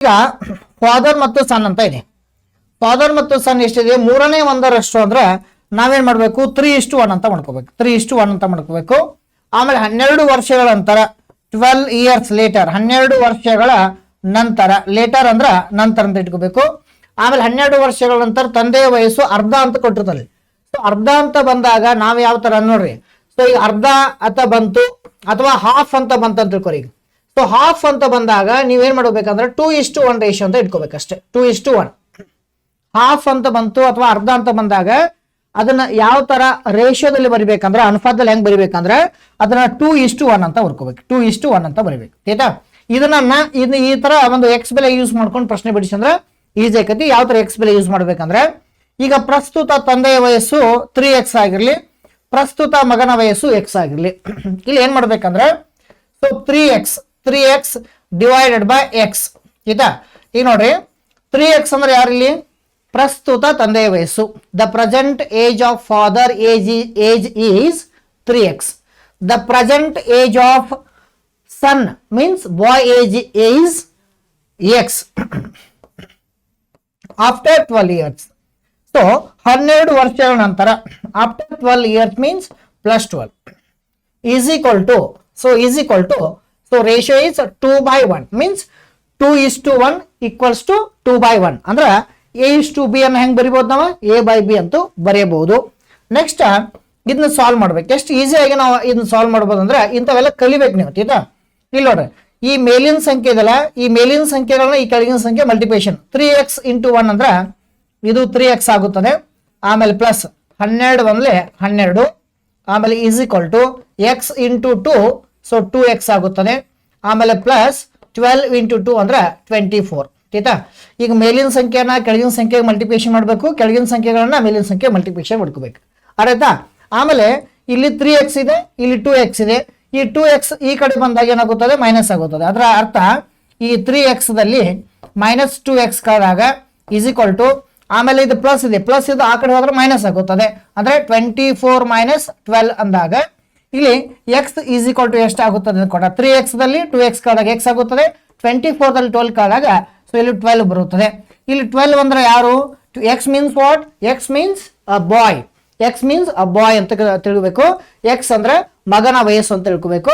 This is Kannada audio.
ಈಗ ಫಾದರ್ ಮತ್ತು ಸನ್ ಅಂತ ಇದೆ. ಫಾದರ್ ಮತ್ತು ಸನ್ ಎಷ್ಟಿದೆ? 3/1 ಅಂದ್ರೆ ನಾವೇನ್ ಮಾಡ್ಬೇಕು? 3:1 ಅಂತ ಮಾಡ್ಕೋಬೇಕು. 3:1 ಅಂತ ಮಾಡ್ಕೋಬೇಕು. ಆಮೇಲೆ 12 ವರ್ಷಗಳ ನಂತರ 12 years ಲೇಟರ್, 12 ವರ್ಷಗಳ ನಂತರ, ಲೇಟರ್ ಅಂದ್ರ ನಂತರ ಅಂತ ಇಟ್ಕೋಬೇಕು. ಆಮೇಲೆ 12 ವರ್ಷಗಳ ನಂತರ ತಂದೆಯ ವಯಸ್ಸು ಅರ್ಧ ಅಂತ ಕೊಟ್ಟಿರ್ತಾರೆ. ಸೊ ಅರ್ಧ ಅಂತ ಬಂದಾಗ ನಾವ್ ಯಾವ ತರ ನೋಡ್ರಿ, ಸೊ ಈಗ ಅರ್ಧ ಅಂತ ಬಂತು ಅಥವಾ ಹಾಫ್ ಅಂತ ಬಂತು ಅಂತ ತಿಳ್ಕೊರಿ. ಸೊ ಹಾಫ್ ಅಂತ ಬಂದಾಗ ನೀವೇನ್ ಮಾಡ್ಬೇಕಂದ್ರೆ 2:1 ರೇಷಿಯೋ ಅಂತ ಇಟ್ಕೋಬೇಕಷ್ಟೇ. 2:1 ಹಾಫ್ ಅಂತ ಬಂತು ಅಥವಾ ಅರ್ಧ ಅಂತ ಬಂದಾಗ ಅದನ್ನ ಯಾವ ತರ ರೇಷಿಯೋದಲ್ಲಿ ಬರಿಬೇಕಂದ್ರೆ, ಅನುಪಾತದಲ್ಲಿ ಹೆಂಗ್ ಬರಿಬೇಕಂದ್ರೆ ಅದನ್ನ 2:1 ಅಂತ ಬರ್ಕೋಬೇಕು. 2:1 ಅಂತ ಬರಿಬೇಕು. ಆಯ್ತಾ? ಇದನ್ನ ಈ ತರ ಒಂದು ಎಕ್ಸ್ ಬೆಲೆ ಯೂಸ್ ಮಾಡ್ಕೊಂಡು ಪ್ರಶ್ನೆ ಬಿಡಿಸಿ ಅಂದ್ರೆ ಈಸಿ ಆಕತಿ. ಯಾವ ತರ ಎಕ್ಸ್ ಬೆಲೆ ಯೂಸ್ ಮಾಡ್ಬೇಕಂದ್ರೆ, ಈಗ ಪ್ರಸ್ತುತ ತಂದೆಯ ವಯಸ್ಸು 3x ಆಗಿರ್ಲಿ, ಪ್ರಸ್ತುತ ಮಗನ ವಯಸ್ಸು x ಆಗಿರ್ಲಿ. ಇಲ್ಲಿ ಏನ್ ಮಾಡ್ಬೇಕಂದ್ರೆ, so 3x divided by x. ಆಯ್ತಾ? ಈಗ ನೋಡ್ರಿ, 3x ಅಂದ್ರೆ ಯಾರಿಲ್ಲಿ? ಪ್ರಸ್ತುತ ತಂದೆಯ ವಯಸ್ಸು. The present age of father age is 3x. The present age of son means boy age is x. After 12 years. So 12 ವರ್ಷಗಳ ನಂತರ, after 12 years means plus 12 is equal to, so ratio is 2/1 means 2:1 equals to 2/1 ಅಂದ್ರೆ A:B ಅನ್ನು ಹೆಂಗ್ ಬರಿಬಹುದು? ನಾವು A/B ಅಂತೂ ಬರೆಯಬಹುದು. ನೆಕ್ಸ್ಟ್ ಇದನ್ನ ಸಾಲ್ವ್ ಮಾಡ್ಬೇಕು. ಎಷ್ಟು ಈಸಿಯಾಗಿ ನಾವು ಇದನ್ನ ಸಾಲ್ವ್ ಮಾಡ್ಬೋದು ಅಂದ್ರೆ ಇಂಥವೆಲ್ಲ ಕಲಿಬೇಕು ನೀವು. ಆಯ್ತಾ? ಇಲ್ಲಿ ನೋಡ್ರಿ, ಈ ಮೇಲಿನ ಸಂಖ್ಯೆ ಇದೆಲ್ಲ, ಈ ಮೇಲಿನ ಸಂಖ್ಯೆಗಳನ್ನ ಈ ಕೆಳಗಿನ ಸಂಖ್ಯೆ ಮಲ್ಟಿಪ್ಲಿಕೇಶನ್ 3x into 1 ಅಂದ್ರೆ ಇದು 3x ಆಗುತ್ತದೆ. ಆಮೇಲೆ ಪ್ಲಸ್ 12 ಬಂದ್ಲೆ 12, ಆಮೇಲೆ is equal to x into 2, so 2x ಆಗುತ್ತದೆ. ಆಮೇಲೆ ಪ್ಲಸ್ 12 into 2 ಅಂದ್ರೆ 24. ಆಯ್ತಾ? ಈಗ ಮೇಲಿನ ಸಂಖ್ಯೆನ ಕೆಳಗಿನ ಸಂಖ್ಯೆಗೆ ಮಲ್ಟಿಪ್ಲಿಕೇಶನ್ ಮಾಡಬೇಕು, ಕೆಳಗಿನ ಸಂಖ್ಯೆಗಳನ್ನ ಮೇಲಿನ ಸಂಖ್ಯೆ ಮಲ್ಟಿಪ್ಲಿಕೇಶನ್ ಮಾಡ್ಕೋಬೇಕು. ಆಯ್ತಾ? ಆಮೇಲೆ ಇಲ್ಲಿ 3x ಇದೆ, ಇಲ್ಲಿ 2x ಇದೆ. ಈ 2x ಈ ಕಡೆ ಬಂದಾಗ ಏನಾಗುತ್ತದೆ? ಮೈನಸ್ ಆಗುತ್ತದೆ. ಅದರ ಅರ್ಥ ಈ 3x ದಲ್ಲಿ ಮೈನಸ್ 2x ಕಳೆದಾಗ ಈಸ್ ಈಕ್ವಲ್ ಟು, ಆಮೇಲೆ ಇದು ಪ್ಲಸ್ ಇದೆ, ಪ್ಲಸ್ ಇದು ಆ ಕಡೆ ಹೋದ್ರೆ ಮೈನಸ್ ಆಗುತ್ತದೆ. ಅಂದ್ರೆ 24 ಮೈನಸ್ 12 ಅಂದಾಗ ಇಲ್ಲಿ x ಈಸ್ ಈಕ್ವಲ್ ಟು ಎಷ್ಟು ಆಗುತ್ತದೆ ಕೊಡ? 3x ದಲ್ಲಿ 2x ಕಳೆದಾಗ x ಆಗುತ್ತದೆ, 24 ದಲ್ಲಿ 12 ಕಳೆದಾಗ ಸೊ ಇಲ್ಲಿ 12 ಬರುತ್ತದೆ. ಇಲ್ಲಿ 12 ಅಂದ್ರೆ ಯಾರು? x means what? x means a boy. x means a boy ಅಂತ ತಿಳ್ಕೋಬೇಕು. x ಅಂದ್ರೆ ಮಗನ ವಯಸ್ಸು ಅಂತ ತಿಳ್ಕೋಬೇಕು.